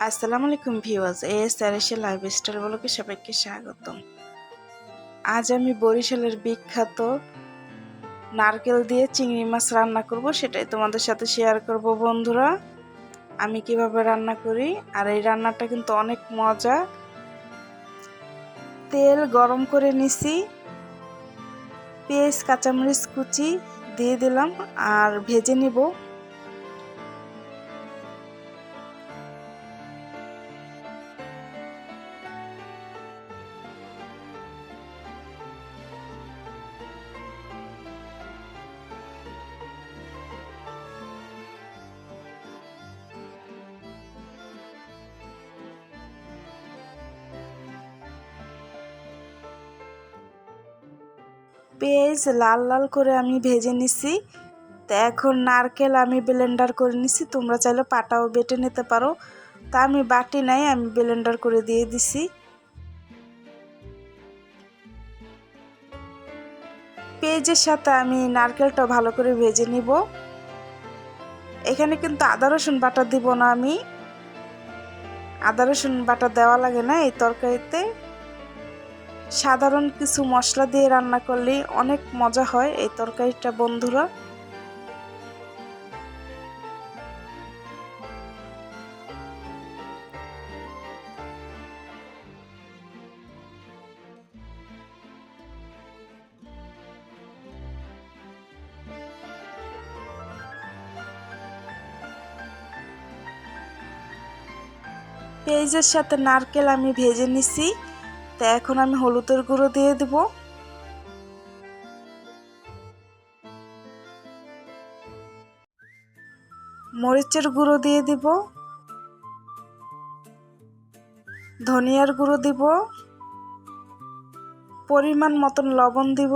আসসালামু আলাইকুম viewers, এএসআরএস lifestyle ব্লগে সবাইকে স্বাগতম। আজ আমি বরিশালের বিখ্যাত নারকেল দিয়ে চিংড়ি মাছ রান্না করব, সেটাই তোমাদের সাথে শেয়ার করব বন্ধুরা। আমি কিভাবে রান্না করি, আর এই রান্নাটা কিন্তু অনেক মজা। তেল গরম করে নিছি, পেঁয়াজ কাঁচামরিচ কুচি দিয়ে দিলাম আর ভেজে নিব। পেঁয়াজ লাল লাল করে আমি ভেজে নিছি। তো এখন নারকেল আমি ব্লেন্ডার করে নিছি, তোমরা চাইলে পাটাও বেটে নিতে পারো। তা আমি বাটি নাই, আমি ব্লেন্ডার করে দিয়ে দিছি। পেঁয়াজের সাথে আমি নারকেলটা ভালো করে ভেজে নিব। এখানে কিন্তু আদা রসুন বাটা দিব না, আমি আদা রসুন বাটা দেওয়া লাগে না এই তরকারিতে। সাধারণ কিছু মশলা দিয়ে রান্না করলে অনেক মজা হয় এই তরকারিটা বন্ধুরা। পেঁয়াজের সাথে নারকেল আমি ভেজে নিছি। তো এখন আমি হলুদের গুঁড়ো দিয়ে দেব, মরিচের গুঁড়ো দিয়ে দিব, ধনিয়ার গুঁড়ো দিব, পরিমাণ মতন লবণ দিব।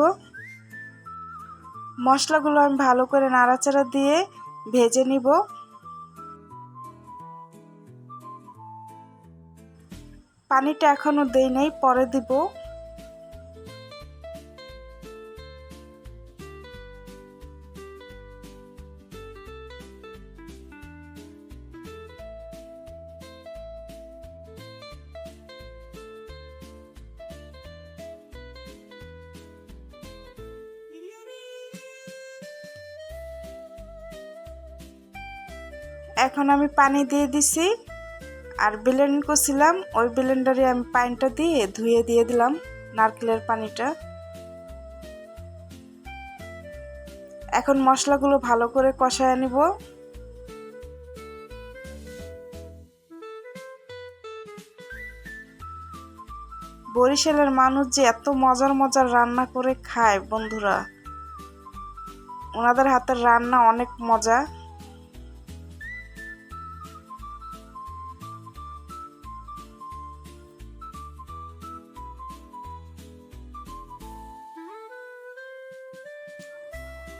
মশলাগুলো আমি ভালো করে নাড়াচাড়া দিয়ে ভেজে নিব। পানিটা এখনো দেই নাই, পরে দিব। এখন আমি পানি দিয়ে দিছি, আর ব্লেন্ড করছিলাম ওই ব্লেন্ডারে আমি পানিটা দিয়ে ধুয়ে দিয়ে দিলাম নারকেলের পানিটা। এখন মশলাগুলো ভালো করে কষায় নিব। বরিশালের মানুষ যে এত মজার মজার রান্না করে খায় বন্ধুরা, ওনাদের হাতের রান্না অনেক মজা।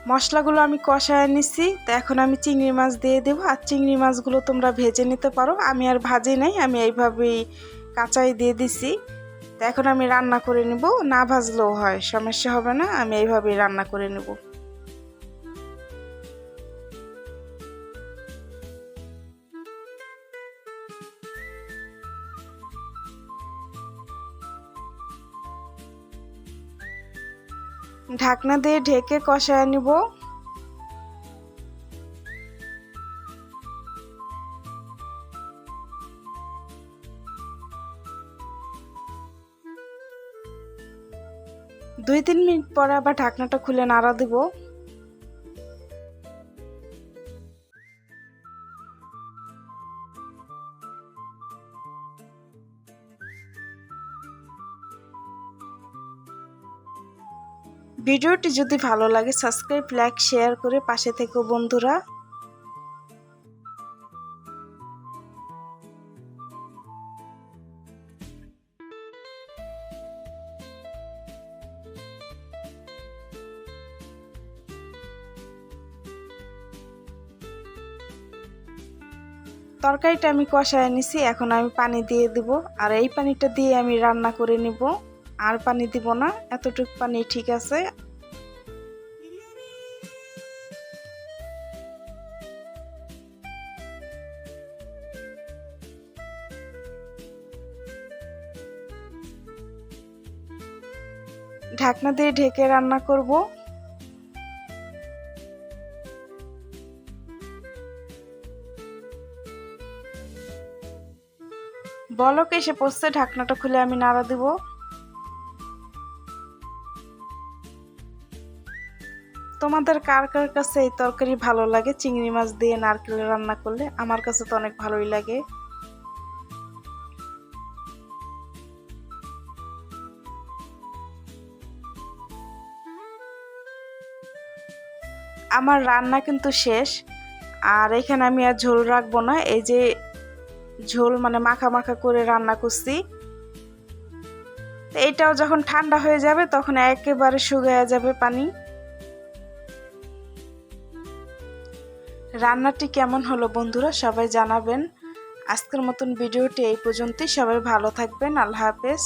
মশলাগুলো আমি কষায় নিছি। তো এখন আমি চিংড়ি মাছ দিয়ে দেবো, আর চিংড়ি মাছগুলো তোমরা ভেজে নিতে পারো, আমি আর ভাজি নাই, আমি এইভাবেই কাঁচাই দিয়ে দিছি। তো এখন আমি রান্না করে নিব, না ভাজলেও হয়, সমস্যা হবে না, আমি এইভাবেই রান্না করে নেব। ঢাকনা দিয়ে ঢেকে কষায় নিব। 2-3 মিনিট পরে আবার ঢাকনাটা খুলে নাড়া দিব। ভিডিওটি যদি ভালো লাগে সাবস্ক্রাইব, লাইক, শেয়ার করে পাশে থেকো বন্ধুরা। তরকারিটা আমি কষায় নিছি, এখন আমি পানি দিয়ে দিব, আর এই পানিটা দিয়ে আমি রান্না করে নিব, আর পানি দিব না, এতটুকু পানি ঠিক আছে। ঢাকনা দিয়ে ঢেকে রান্না করব। বলক এসে পড়ছে, ঢাকনাটা খুলে আমি নাড়া দিব। তোমাদের কার কার কাছে এই তরকারি ভালো লাগে চিংড়ি মাছ দিয়ে নারকেল রান্না করলে? আমার কাছে তো অনেক ভালোই লাগে। আমার রান্না কিন্তু শেষ। আর এখানে আমি আর ঝোল রাখবো না, এই যে ঝোল মানে মাখা মাখা করে রান্না করছি। এইটাও যখন ঠান্ডা হয়ে যাবে তখন একেবারে শুকিয়ে যাবে পানি। রান্নাটি কেমন হলো বন্ধুরা সবাই জানাবেন। আজকের মতন ভিডিওটি এই পর্যন্তই। সবাই ভালো থাকবেন। আল্লাহ হাফেজ।